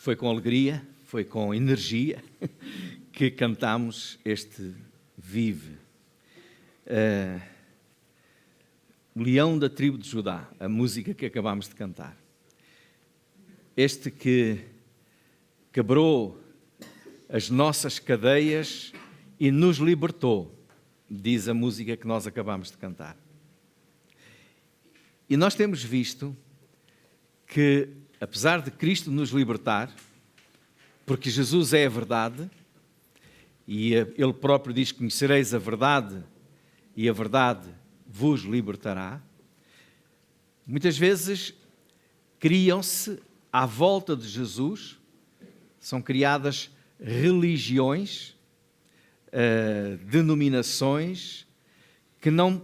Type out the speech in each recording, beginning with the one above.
Foi com alegria, foi com energia que cantamos este Vive. Leão da tribo de Judá, a música que acabámos de cantar. Este que quebrou as nossas cadeias e nos libertou, diz a música que nós acabámos de cantar. E nós temos visto que, apesar de Cristo nos libertar, porque Jesus é a verdade, e Ele próprio diz: conhecereis a verdade e a verdade vos libertará, muitas vezes criam-se à volta de Jesus, são criadas religiões, denominações que não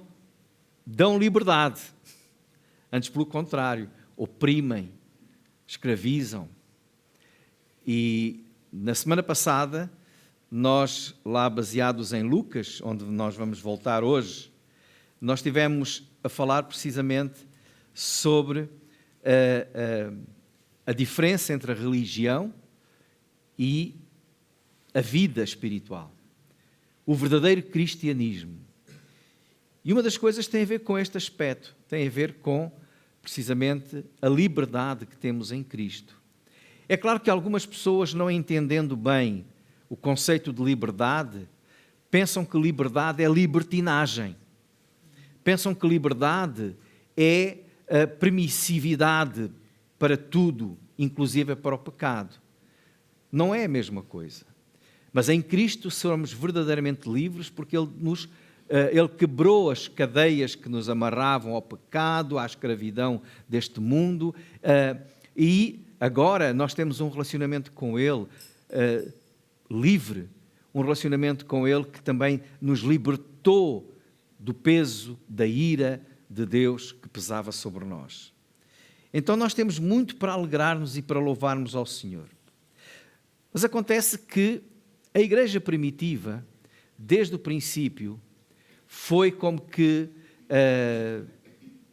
dão liberdade, antes pelo contrário, oprimem, escravizam. E na semana passada, nós lá baseados em Lucas, onde nós vamos voltar hoje, nós estivemos a falar precisamente sobre a diferença entre a religião e a vida espiritual, o verdadeiro cristianismo. E uma das coisas tem a ver com este aspecto, tem a ver com, precisamente, a liberdade que temos em Cristo. É claro que algumas pessoas, não entendendo bem o conceito de liberdade, pensam que liberdade é libertinagem. Pensam que liberdade é a permissividade para tudo, inclusive para o pecado. Não é a mesma coisa. Mas em Cristo somos verdadeiramente livres, porque Ele quebrou as cadeias que nos amarravam ao pecado, à escravidão deste mundo, e agora nós temos um relacionamento com Ele livre, um relacionamento com Ele que também nos libertou do peso da ira de Deus que pesava sobre nós. Então nós temos muito para alegrarmos e para louvarmos ao Senhor. Mas acontece que a igreja primitiva, desde o princípio, foi como que,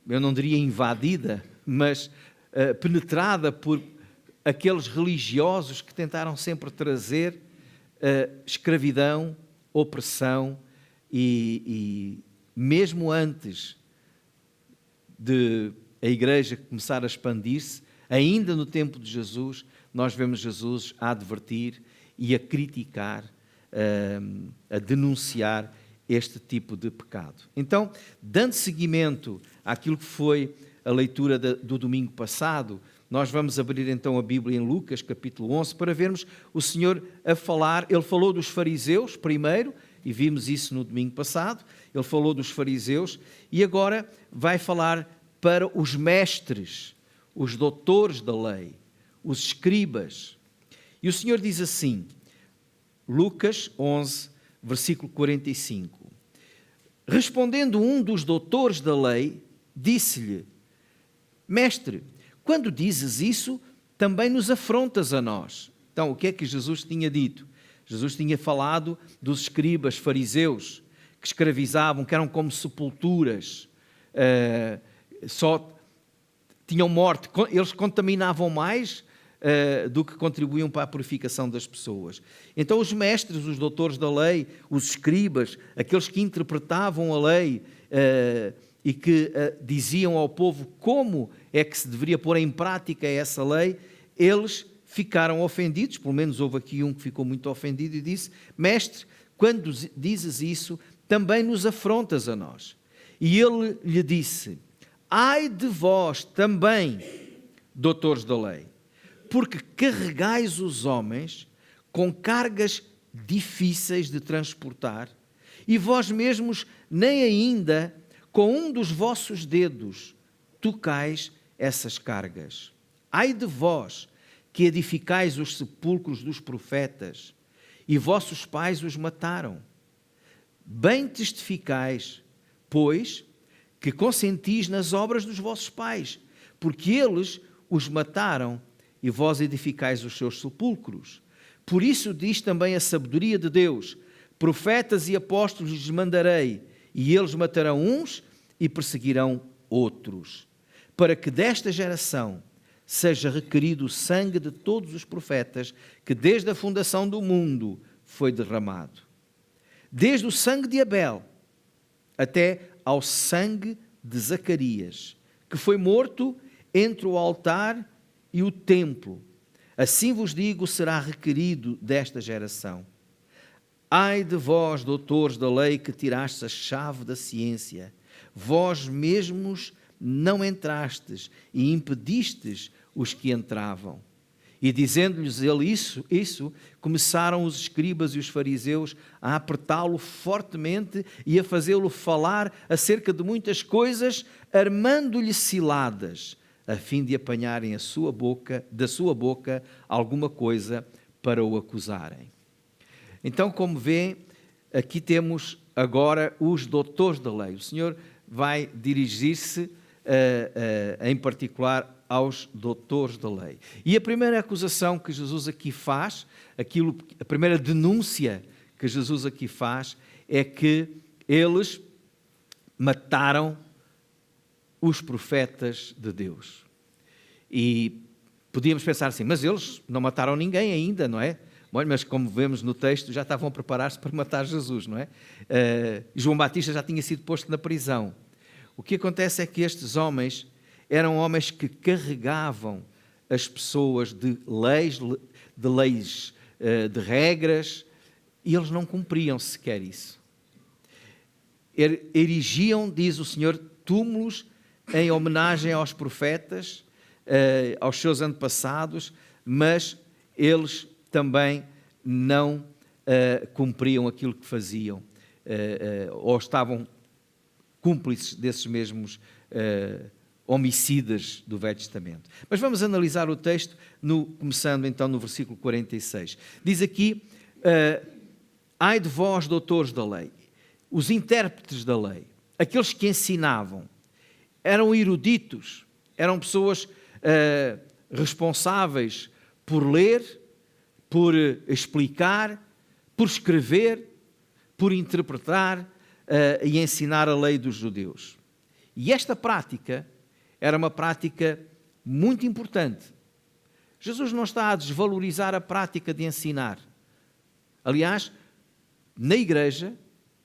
eu não diria invadida, mas penetrada por aqueles religiosos que tentaram sempre trazer escravidão, opressão e mesmo antes de a igreja começar a expandir-se, ainda no tempo de Jesus, nós vemos Jesus a advertir e a criticar, a denunciar este tipo de pecado. Então, dando seguimento àquilo que foi a leitura do domingo passado, nós vamos abrir então a Bíblia em Lucas, capítulo 11, para vermos o Senhor a falar. Ele falou dos fariseus primeiro, e vimos isso no domingo passado. Ele falou dos fariseus e agora vai falar para os mestres, os doutores da lei, os escribas. E o Senhor diz assim, Lucas 11, versículo 45. Respondendo um dos doutores da lei, disse-lhe: Mestre, quando dizes isso, também nos afrontas a nós. Então, o que é que Jesus tinha dito? Jesus tinha falado dos escribas fariseus que escravizavam, que eram como sepulturas, só tinham morte. Eles contaminavam mais do que contribuíam para a purificação das pessoas. Então os mestres, os doutores da lei, os escribas, aqueles que interpretavam a lei e que diziam ao povo como é que se deveria pôr em prática essa lei, eles ficaram ofendidos. Pelo menos houve aqui um que ficou muito ofendido e disse: Mestre, quando dizes isso, também nos afrontas a nós. E ele lhe disse: Ai de vós também, doutores da lei, porque carregais os homens com cargas difíceis de transportar, e vós mesmos nem ainda com um dos vossos dedos tocais essas cargas. Ai de vós, que edificais os sepulcros dos profetas, e vossos pais os mataram. Bem testificais, pois, que consentis nas obras dos vossos pais, porque eles os mataram, e vós edificais os seus sepulcros. Por isso diz também a sabedoria de Deus: profetas e apóstolos lhes mandarei, e eles matarão uns e perseguirão outros, para que desta geração seja requerido o sangue de todos os profetas que desde a fundação do mundo foi derramado. Desde o sangue de Abel até ao sangue de Zacarias, que foi morto entre o altar e o templo. Assim vos digo, será requerido desta geração. Ai de vós, doutores da lei, que tirastes a chave da ciência. Vós mesmos não entrastes e impedistes os que entravam. E dizendo-lhes ele isso, começaram os escribas e os fariseus a apertá-lo fortemente e a fazê-lo falar acerca de muitas coisas, armando-lhe ciladas, a fim de apanharem da sua boca alguma coisa para o acusarem. Então, como vê, aqui temos agora os doutores da lei. O Senhor vai dirigir-se, em particular, aos doutores da lei. E a primeira acusação que Jesus aqui faz, a primeira denúncia que Jesus aqui faz, é que eles mataram os profetas de Deus. E podíamos pensar assim, mas eles não mataram ninguém ainda, não é? Bom, mas como vemos no texto, já estavam a preparar-se para matar Jesus, não é? João Batista já tinha sido posto na prisão. O que acontece é que estes homens eram homens que carregavam as pessoas de leis, de regras, e eles não cumpriam sequer isso. Erigiam, diz o Senhor, túmulos em homenagem aos profetas, aos seus antepassados, mas eles também não cumpriam aquilo que faziam, ou estavam cúmplices desses mesmos homicidas do Velho Testamento. Mas vamos analisar o texto, começando então no versículo 46. Diz aqui, ai de vós, doutores da lei, os intérpretes da lei, aqueles que ensinavam, eram eruditos, eram pessoas responsáveis por ler, por explicar, por escrever, por interpretar e ensinar a lei dos judeus. E esta prática era uma prática muito importante. Jesus não está a desvalorizar a prática de ensinar. Aliás, na igreja,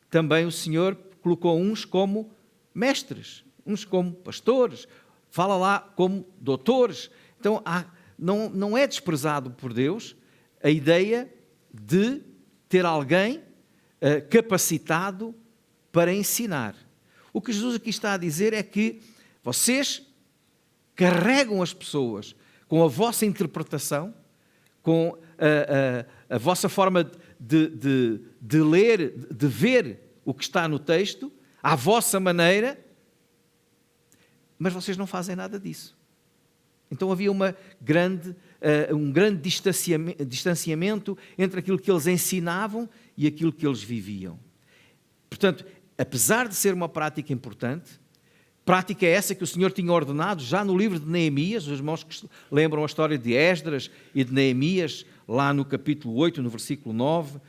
também o Senhor colocou uns como mestres, uns como pastores, fala lá como doutores. Então, não é desprezado por Deus a ideia de ter alguém capacitado para ensinar. O que Jesus aqui está a dizer é que vocês carregam as pessoas com a vossa interpretação, com a vossa forma de ler, de ver o que está no texto, à vossa maneira, mas vocês não fazem nada disso. Então havia um grande distanciamento entre aquilo que eles ensinavam e aquilo que eles viviam. Portanto, apesar de ser uma prática importante, prática é essa que o Senhor tinha ordenado já no livro de Neemias, os irmãos que lembram a história de Esdras e de Neemias, lá no capítulo 8, no versículo 9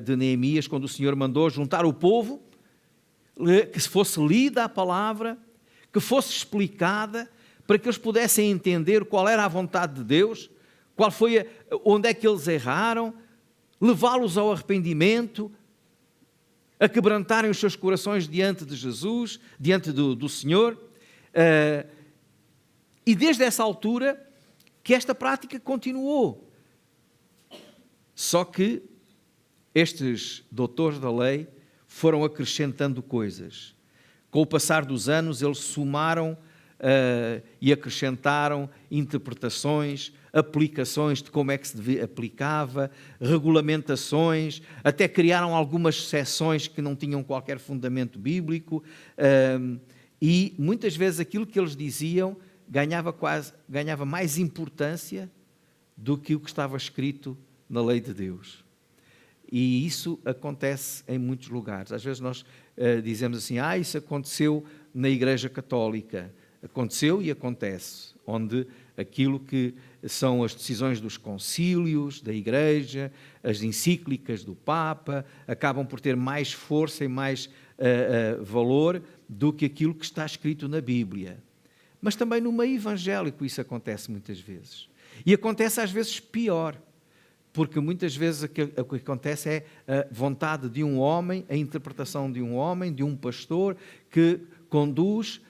de Neemias, quando o Senhor mandou juntar o povo, que fosse lida a palavra, que fosse explicada, para que eles pudessem entender qual era a vontade de Deus, onde é que eles erraram, levá-los ao arrependimento, a quebrantarem os seus corações diante de Jesus, diante do Senhor. E desde essa altura que esta prática continuou. Só que estes doutores da lei foram acrescentando coisas. Com o passar dos anos, eles somaram e acrescentaram interpretações, aplicações de como é que se aplicava, regulamentações, até criaram algumas seções que não tinham qualquer fundamento bíblico, e muitas vezes aquilo que eles diziam ganhava mais importância do que o que estava escrito na lei de Deus. E isso acontece em muitos lugares. Às vezes nós dizemos assim, isso aconteceu na Igreja Católica. Aconteceu e acontece, onde aquilo que são as decisões dos concílios da Igreja, as encíclicas do Papa, acabam por ter mais força e mais valor do que aquilo que está escrito na Bíblia. Mas também no meio evangélico isso acontece muitas vezes. E acontece às vezes pior, porque muitas vezes o que acontece é a vontade de um homem, a interpretação de um homem, de um pastor, que conduz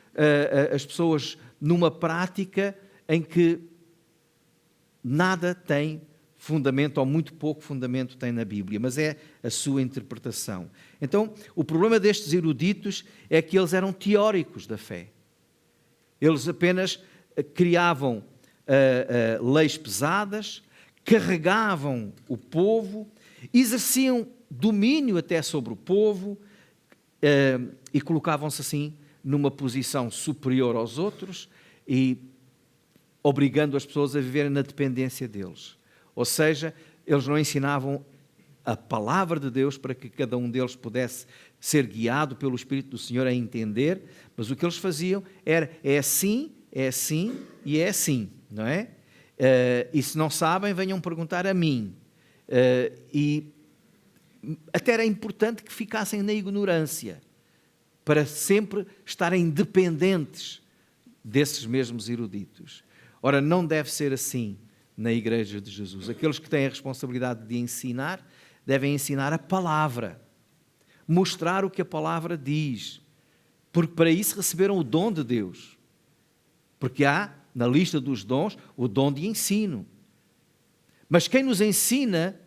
as pessoas numa prática em que nada tem fundamento, ou muito pouco fundamento tem na Bíblia, mas é a sua interpretação. Então, o problema destes eruditos é que eles eram teóricos da fé. Eles apenas criavam leis pesadas, carregavam o povo, exerciam domínio até sobre o povo e colocavam-se assim numa posição superior aos outros e obrigando as pessoas a viverem na dependência deles. Ou seja, eles não ensinavam a palavra de Deus para que cada um deles pudesse ser guiado pelo Espírito do Senhor a entender, mas o que eles faziam era é assim e é assim, não é? E se não sabem, venham perguntar a mim. E até era importante que ficassem na ignorância, para sempre estarem dependentes desses mesmos eruditos. Ora, não deve ser assim na Igreja de Jesus. Aqueles que têm a responsabilidade de ensinar, devem ensinar a palavra, mostrar o que a palavra diz, porque para isso receberam o dom de Deus. Porque há, na lista dos dons, o dom de ensino. Mas quem nos ensina,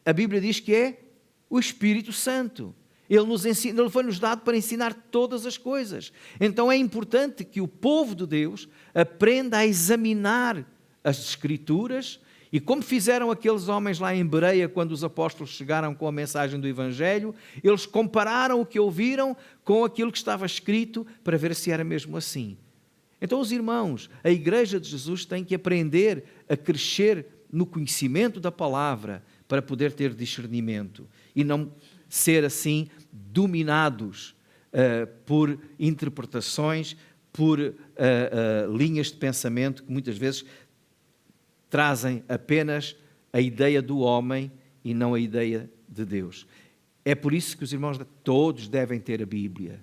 a Bíblia diz que é o Espírito Santo. Ele nos ensina, ele foi-nos dado para ensinar todas as coisas. Então é importante que o povo de Deus aprenda a examinar as Escrituras, e como fizeram aqueles homens lá em Bereia, quando os apóstolos chegaram com a mensagem do Evangelho, eles compararam o que ouviram com aquilo que estava escrito para ver se era mesmo assim. Então, os irmãos, a Igreja de Jesus tem que aprender a crescer no conhecimento da palavra para poder ter discernimento e não ser assim dominados por interpretações, por linhas de pensamento que muitas vezes trazem apenas a ideia do homem e não a ideia de Deus. É por isso que os irmãos, todos devem ter a Bíblia,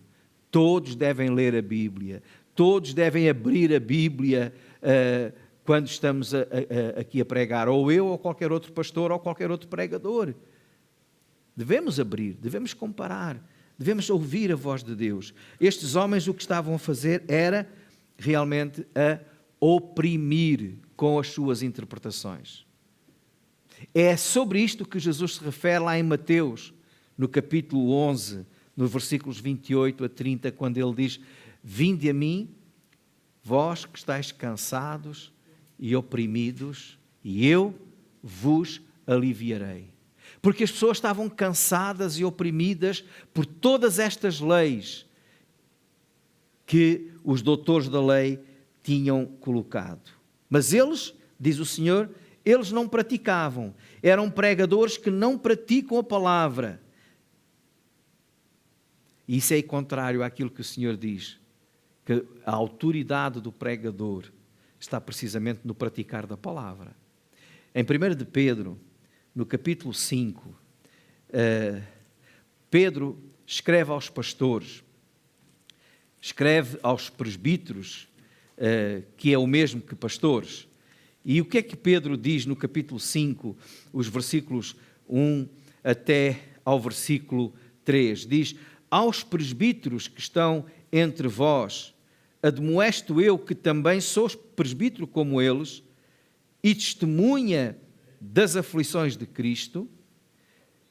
todos devem ler a Bíblia, todos devem abrir a Bíblia quando estamos aqui a pregar, ou eu, ou qualquer outro pastor, ou qualquer outro pregador. Devemos abrir, devemos comparar, devemos ouvir a voz de Deus. Estes homens o que estavam a fazer era realmente a oprimir com as suas interpretações. É sobre isto que Jesus se refere lá em Mateus, no capítulo 11, nos versículos 28 a 30, quando ele diz: vinde a mim, vós que estáis cansados e oprimidos, e eu vos aliviarei. Porque as pessoas estavam cansadas e oprimidas por todas estas leis que os doutores da lei tinham colocado. Mas eles, diz o Senhor, eles não praticavam. Eram pregadores que não praticam a palavra. E isso é contrário àquilo que o Senhor diz, que a autoridade do pregador está precisamente no praticar da palavra. Em 1 de Pedro, no capítulo 5, Pedro escreve aos pastores, escreve aos presbíteros, que é o mesmo que pastores. E o que é que Pedro diz no capítulo 5, os versículos 1 até ao versículo 3? Diz: aos presbíteros que estão entre vós, admoesto eu que também sou presbítero como eles, e testemunha das aflições de Cristo,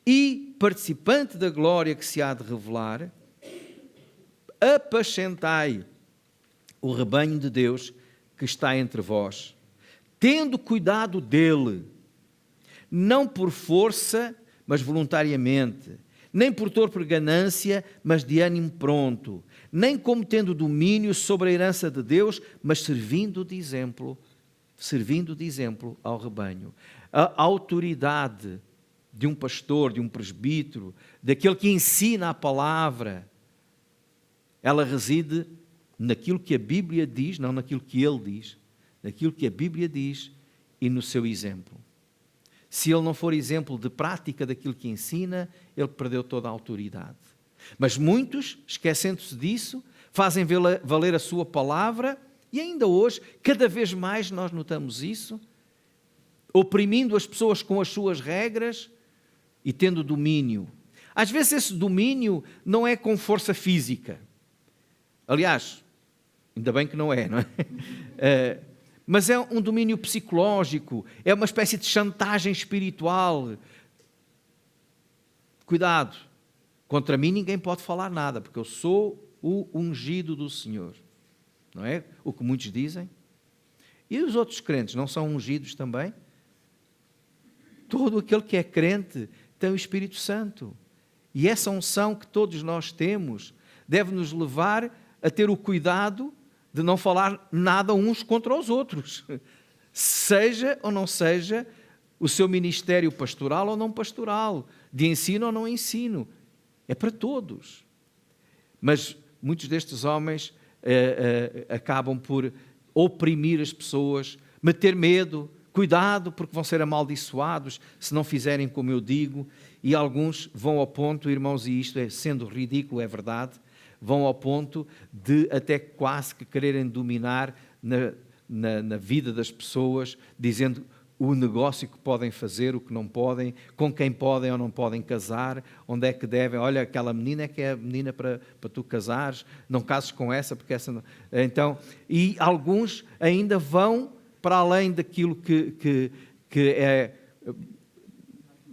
e participante da glória que se há de revelar, apacentai o rebanho de Deus que está entre vós, tendo cuidado dele, não por força, mas voluntariamente, nem por torpe ganância, mas de ânimo pronto, nem como tendo domínio sobre a herança de Deus, mas servindo de exemplo ao rebanho. A autoridade de um pastor, de um presbítero, daquele que ensina a palavra, ela reside naquilo que a Bíblia diz, não naquilo que ele diz, naquilo que a Bíblia diz e no seu exemplo. Se ele não for exemplo de prática daquilo que ensina, ele perdeu toda a autoridade. Mas muitos, esquecendo-se disso, fazem valer a sua palavra E ainda hoje, cada vez mais nós notamos isso, oprimindo as pessoas com as suas regras e tendo domínio. Às vezes esse domínio não é com força física. Aliás, ainda bem que não é, não é? Mas é um domínio psicológico, é uma espécie de chantagem espiritual. Cuidado, contra mim ninguém pode falar nada, porque eu sou o ungido do Senhor. Não é o que muitos dizem? E os outros crentes não são ungidos também? Todo aquele que é crente tem o Espírito Santo. E essa unção que todos nós temos deve nos levar a ter o cuidado de não falar nada uns contra os outros. Seja ou não seja o seu ministério pastoral ou não pastoral, de ensino ou não ensino. É para todos. Mas muitos destes homens acabam por oprimir as pessoas, meter medo, cuidado porque vão ser amaldiçoados se não fizerem como eu digo, e alguns vão ao ponto, irmãos, e isto é sendo ridículo, é verdade, vão ao ponto de até quase que quererem dominar na vida das pessoas, dizendo o negócio que podem fazer, o que não podem, com quem podem ou não podem casar, onde é que devem, olha, aquela menina é que é a menina para tu casares, não cases com essa, porque essa não... Então, e alguns ainda vão para além daquilo que é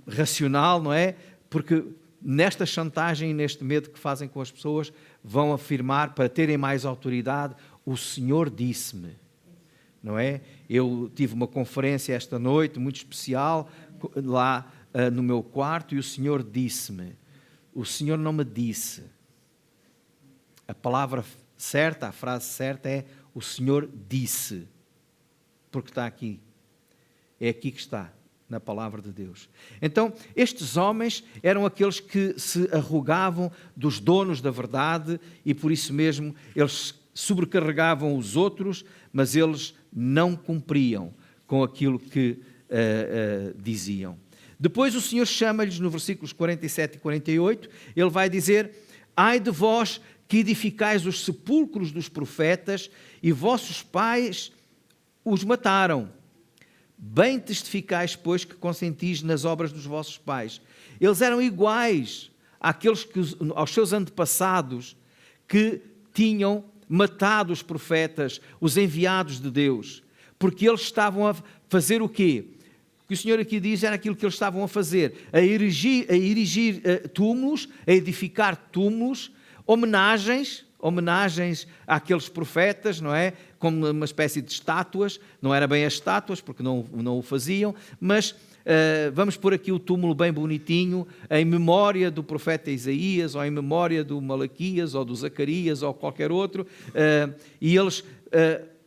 racional, não é? Porque nesta chantagem e neste medo que fazem com as pessoas, vão afirmar, para terem mais autoridade, o Senhor disse-me. Não é? Eu tive uma conferência esta noite, muito especial, lá no meu quarto, e o Senhor disse-me. O Senhor não me disse. A palavra certa, a frase certa é o Senhor disse. Porque está aqui. É aqui que está, na palavra de Deus. Então, estes homens eram aqueles que se arrogavam dos donos da verdade e por isso mesmo eles sobrecarregavam os outros, mas eles não cumpriam com aquilo que diziam. Depois o Senhor chama-lhes, no versículos 47 e 48, ele vai dizer: ai de vós que edificais os sepulcros dos profetas e vossos pais os mataram. Bem testificais, pois, que consentis nas obras dos vossos pais. Eles eram iguais àqueles aos seus antepassados que tinham matado os profetas, os enviados de Deus, porque eles estavam a fazer o quê? O que o Senhor aqui diz era aquilo que eles estavam a fazer, a erigir túmulos, a edificar túmulos, homenagens àqueles profetas, não é? Como uma espécie de estátuas, não era bem as estátuas, porque não o faziam, mas vamos pôr aqui o túmulo bem bonitinho, em memória do profeta Isaías, ou em memória do Malaquias, ou do Zacarias, ou qualquer outro, e eles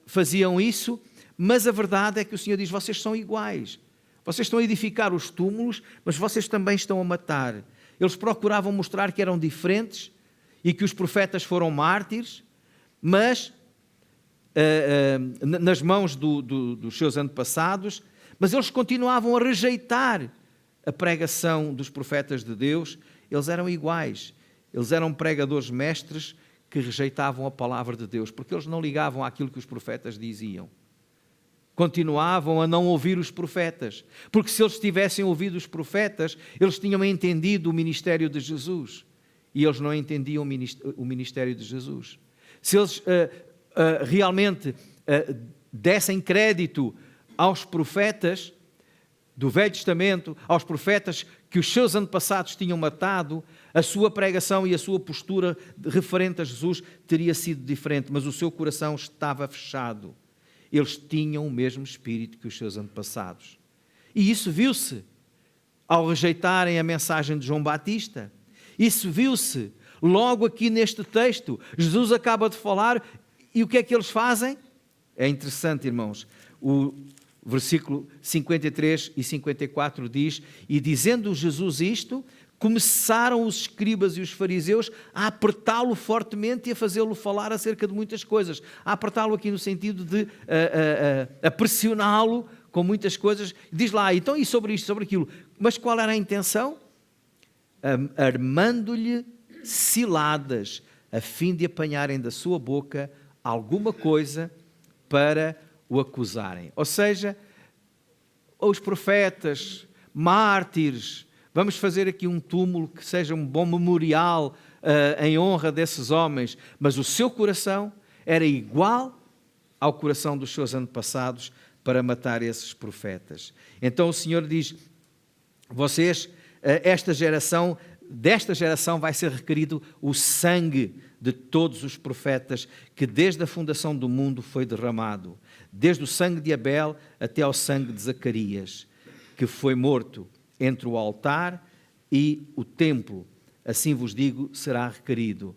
faziam isso, mas a verdade é que o Senhor diz: vocês são iguais, vocês estão a edificar os túmulos, mas vocês também estão a matar. Eles procuravam mostrar que eram diferentes e que os profetas foram mártires, mas nas mãos dos seus antepassados, mas eles continuavam a rejeitar a pregação dos profetas de Deus. Eles eram iguais, eles eram pregadores mestres que rejeitavam a palavra de Deus, porque eles não ligavam àquilo que os profetas diziam. Continuavam a não ouvir os profetas, porque se eles tivessem ouvido os profetas, eles tinham entendido o ministério de Jesus, e eles não entendiam o ministério de Jesus. Se eles realmente dessem crédito aos profetas do Velho Testamento, aos profetas que os seus antepassados tinham matado, a sua pregação e a sua postura referente a Jesus teria sido diferente, mas o seu coração estava fechado. Eles tinham o mesmo espírito que os seus antepassados. E isso viu-se ao rejeitarem a mensagem de João Batista. Isso viu-se logo aqui neste texto. Jesus acaba de falar e o que é que eles fazem? É interessante, irmãos. O versículo 53 e 54 diz: e dizendo Jesus isto, começaram os escribas e os fariseus a apertá-lo fortemente e a fazê-lo falar acerca de muitas coisas. A apertá-lo aqui no sentido de a pressioná-lo com muitas coisas. Diz lá, então, e sobre isto, sobre aquilo. Mas qual era a intenção? Armando-lhe ciladas, a fim de apanharem da sua boca alguma coisa para o acusarem. Ou seja, os profetas, mártires, vamos fazer aqui um túmulo que seja um bom memorial em honra desses homens, mas o seu coração era igual ao coração dos seus antepassados para matar esses profetas. Então o Senhor diz, desta geração vai ser requerido o sangue de todos os profetas que desde a fundação do mundo foi derramado, desde o sangue de Abel até ao sangue de Zacarias, que foi morto entre o altar e o templo. Assim vos digo, será requerido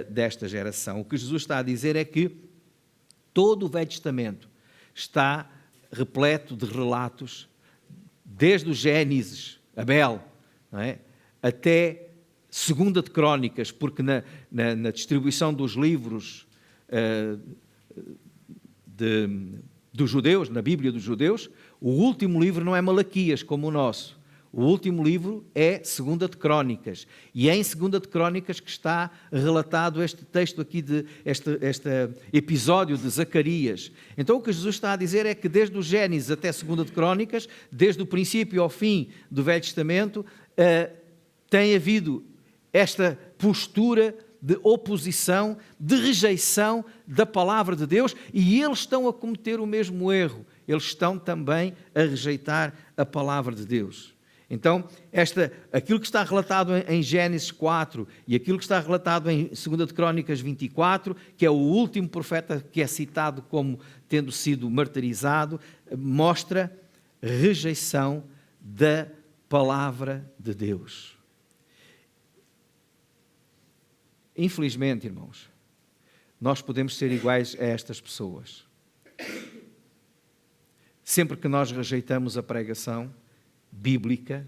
desta geração. O que Jesus está a dizer é que todo o Velho Testamento está repleto de relatos, desde o Gênesis, Abel, não é? Até 2ª de Crónicas, porque na distribuição dos livros dos judeus, na Bíblia dos judeus, o último livro não é Malaquias, como o nosso. O último livro é 2ª de Crónicas. E é em 2ª de Crónicas que está relatado este texto aqui, este episódio de Zacarias. Então o que Jesus está a dizer é que desde o Gênesis até 2ª de Crónicas, desde o princípio ao fim do Velho Testamento, tem havido esta postura de oposição, de rejeição da palavra de Deus, e eles estão a cometer o mesmo erro. Eles estão também a rejeitar a palavra de Deus. Então, aquilo que está relatado em Gênesis 4 e aquilo que está relatado em 2ª de Crónicas 24, que é o último profeta que é citado como tendo sido martirizado, mostra rejeição da palavra de Deus. Infelizmente, irmãos, nós podemos ser iguais a estas pessoas. Sempre que nós rejeitamos a pregação bíblica,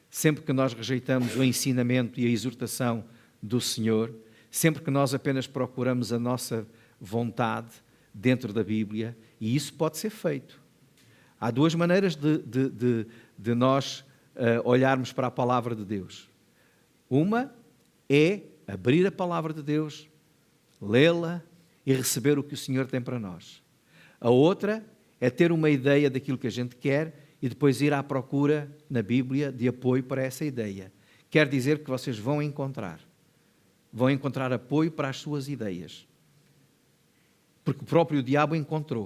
sempre que nós rejeitamos o ensinamento e a exortação do Senhor, sempre que nós apenas procuramos a nossa vontade dentro da Bíblia, e isso pode ser feito. Há duas maneiras de nós olharmos para a palavra de Deus. Uma é abrir a palavra de Deus, lê-la e receber o que o Senhor tem para nós. A outra é ter uma ideia daquilo que a gente quer e depois ir à procura na Bíblia de apoio para essa ideia. Quer dizer que vocês vão encontrar apoio para as suas ideias. Porque o próprio diabo encontrou.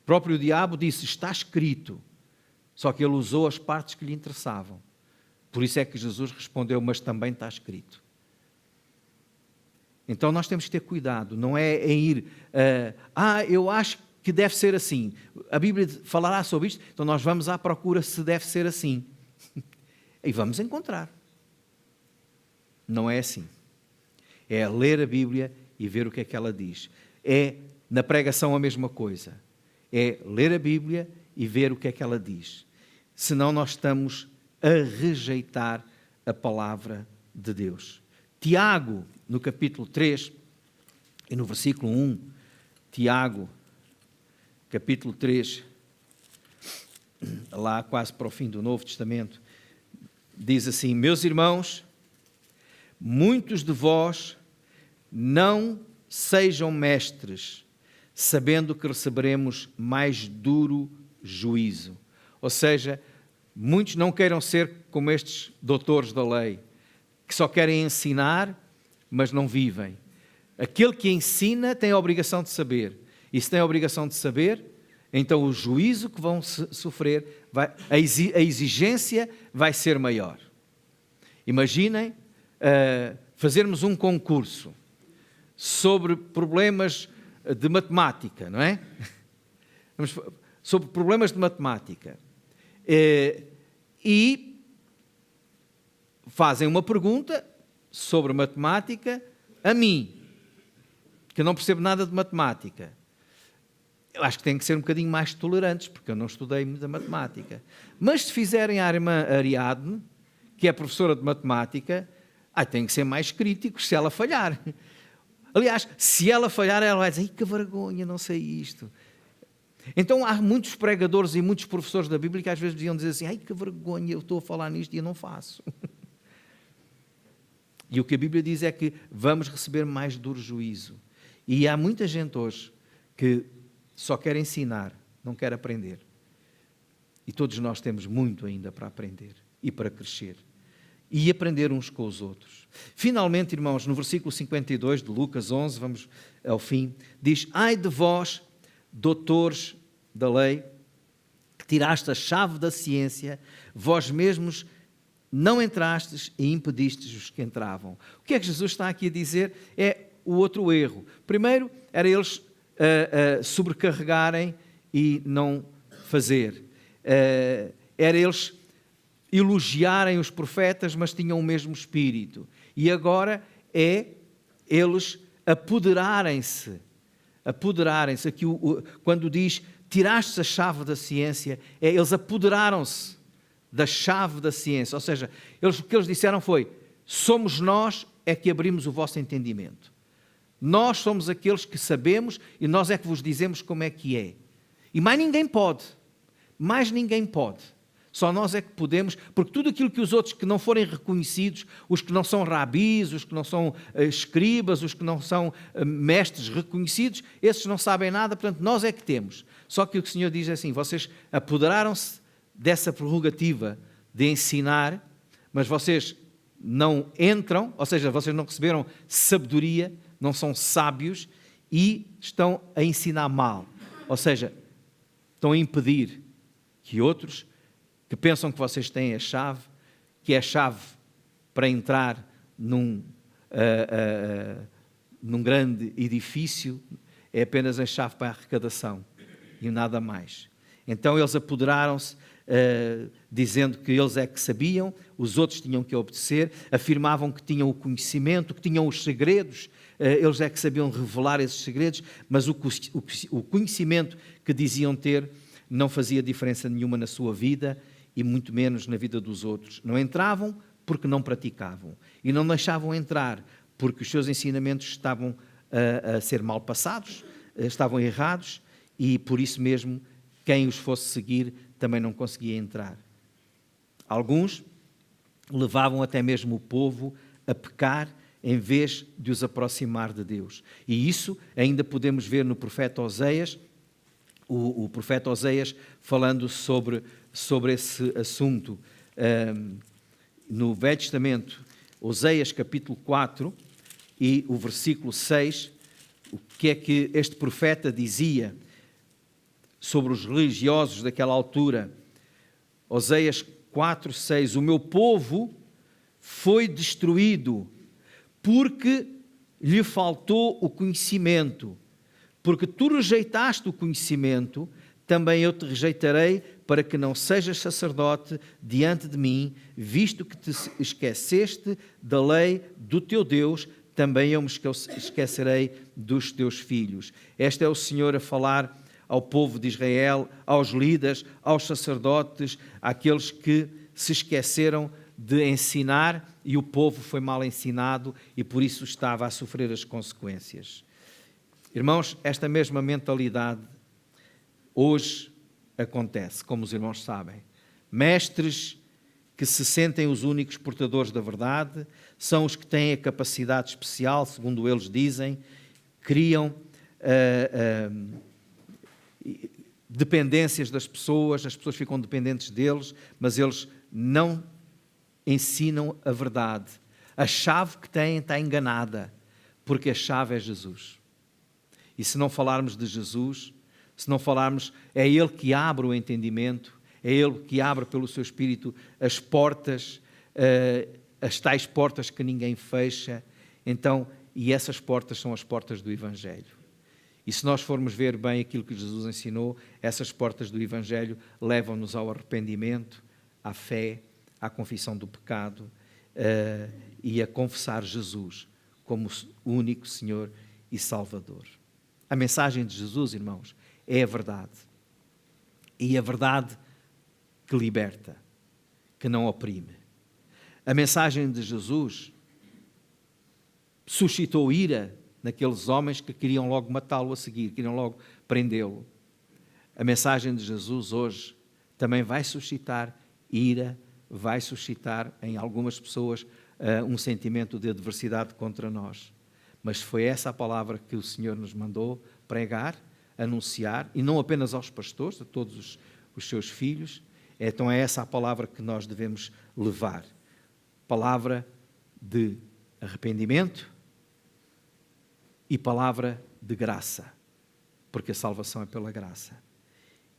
O próprio diabo disse, está escrito, só que ele usou as partes que lhe interessavam. Por isso é que Jesus respondeu, mas também está escrito. Então nós temos que ter cuidado, não é em ir, eu acho que deve ser assim. A Bíblia falará sobre isto, então nós vamos à procura se deve ser assim. E vamos encontrar. Não é assim. É ler a Bíblia e ver o que é que ela diz. É na pregação a mesma coisa. É ler a Bíblia e ver o que é que ela diz. Senão nós estamos a rejeitar a palavra de Deus. Tiago, no capítulo 3 e no versículo 1, Tiago, capítulo 3, lá quase para o fim do Novo Testamento, diz assim, meus irmãos, muitos de vós não sejam mestres, sabendo que receberemos mais duro juízo. Ou seja, muitos não queiram ser como estes doutores da lei, que só querem ensinar, mas não vivem. Aquele que ensina tem a obrigação de saber. E se tem a obrigação de saber, então o juízo que vão sofrer, a exigência vai ser maior. Imaginem fazermos um concurso sobre problemas de matemática, não é? Sobre problemas de matemática. E fazem uma pergunta sobre matemática a mim, que não percebo nada de matemática. Eu acho que têm que ser um bocadinho mais tolerantes, porque eu não estudei muita matemática. Mas se fizerem à irmã Ariadne, que é professora de matemática, têm que ser mais críticos se ela falhar. Aliás, se ela falhar, ela vai dizer, que vergonha, não sei isto. Então há muitos pregadores e muitos professores da Bíblia que às vezes deviam dizer assim, que vergonha, eu estou a falar nisto e eu não faço. E o que a Bíblia diz é que vamos receber mais duro juízo. E há muita gente hoje que só quer ensinar, não quer aprender. E todos nós temos muito ainda para aprender e para crescer. E aprender uns com os outros. Finalmente, irmãos, no versículo 52 de Lucas 11, vamos ao fim, diz: ai de vós, doutores da lei, que tiraste a chave da ciência, vós mesmos não entrastes e impedistes os que entravam. O que é que Jesus está aqui a dizer? É o outro erro. Primeiro, era eles sobrecarregarem e não fazer. Era eles elogiarem os profetas, mas tinham o mesmo espírito. E agora é eles apoderarem-se. Aqui, quando diz, tiraste a chave da ciência, eles apoderaram-se da chave da ciência. Ou seja, o que eles disseram foi, somos nós é que abrimos o vosso entendimento. Nós somos aqueles que sabemos e nós é que vos dizemos como é que é. E mais ninguém pode. Mais ninguém pode. Só nós é que podemos, porque tudo aquilo que os outros que não forem reconhecidos, os que não são rabis, os que não são escribas, os que não são mestres reconhecidos, esses não sabem nada, portanto nós é que temos. Só que o que o Senhor diz é assim, vocês apoderaram-se dessa prerrogativa de ensinar, mas vocês não entram, ou seja, vocês não receberam sabedoria, não são sábios e estão a ensinar mal. Ou seja, estão a impedir que outros que pensam que vocês têm a chave, que é a chave para entrar num grande edifício, é apenas a chave para a arrecadação e nada mais. Então eles apoderaram-se, dizendo que eles é que sabiam, os outros tinham que obedecer, afirmavam que tinham o conhecimento, que tinham os segredos, eles é que sabiam revelar esses segredos, mas o conhecimento que diziam ter não fazia diferença nenhuma na sua vida e muito menos na vida dos outros. Não entravam porque não praticavam e não deixavam entrar porque os seus ensinamentos estavam a ser mal passados, estavam errados e por isso mesmo quem os fosse seguir também não conseguia entrar. Alguns levavam até mesmo o povo a pecar em vez de os aproximar de Deus. E isso ainda podemos ver no profeta Oseias, o profeta Oseias falando sobre esse assunto. No Velho Testamento, Oseias capítulo 4 e o versículo 6, o que é que este profeta dizia sobre os religiosos daquela altura? Oseias 4, 6, o meu povo foi destruído porque lhe faltou o conhecimento. Porque tu rejeitaste o conhecimento, também eu te rejeitarei para que não sejas sacerdote diante de mim, visto que te esqueceste da lei do teu Deus, também eu me esquecerei dos teus filhos. Este é o Senhor a falar ao povo de Israel, aos líderes, aos sacerdotes, àqueles que se esqueceram de ensinar e o povo foi mal ensinado e por isso estava a sofrer as consequências. Irmãos, esta mesma mentalidade hoje acontece, como os irmãos sabem. Mestres que se sentem os únicos portadores da verdade, são os que têm a capacidade especial, segundo eles dizem, criam dependências das pessoas, as pessoas ficam dependentes deles, mas eles não ensinam a verdade. A chave que têm está enganada, porque a chave é Jesus. E se não falarmos de Jesus, se não falarmos, é Ele que abre o entendimento, é Ele que abre pelo seu Espírito as portas, as tais portas que ninguém fecha. Então, e essas portas são as portas do Evangelho. E se nós formos ver bem aquilo que Jesus ensinou, essas portas do Evangelho levam-nos ao arrependimento, à fé, à confissão do pecado e a confessar Jesus como o único Senhor e Salvador. A mensagem de Jesus, irmãos, é a verdade. E a verdade que liberta, que não oprime. A mensagem de Jesus suscitou ira naqueles homens que queriam logo matá-lo a seguir, queriam logo prendê-lo. A mensagem de Jesus hoje também vai suscitar ira, vai suscitar em algumas pessoas um sentimento de adversidade contra nós. Mas foi essa a palavra que o Senhor nos mandou pregar, anunciar, e não apenas aos pastores, a todos os seus filhos. Então é essa a palavra que nós devemos levar. Palavra de arrependimento e palavra de graça, porque a salvação é pela graça.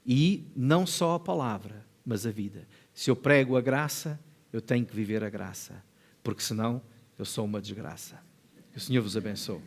E não só a palavra, mas a vida. Se eu prego a graça, eu tenho que viver a graça, porque senão eu sou uma desgraça. Que o Senhor vos abençoe.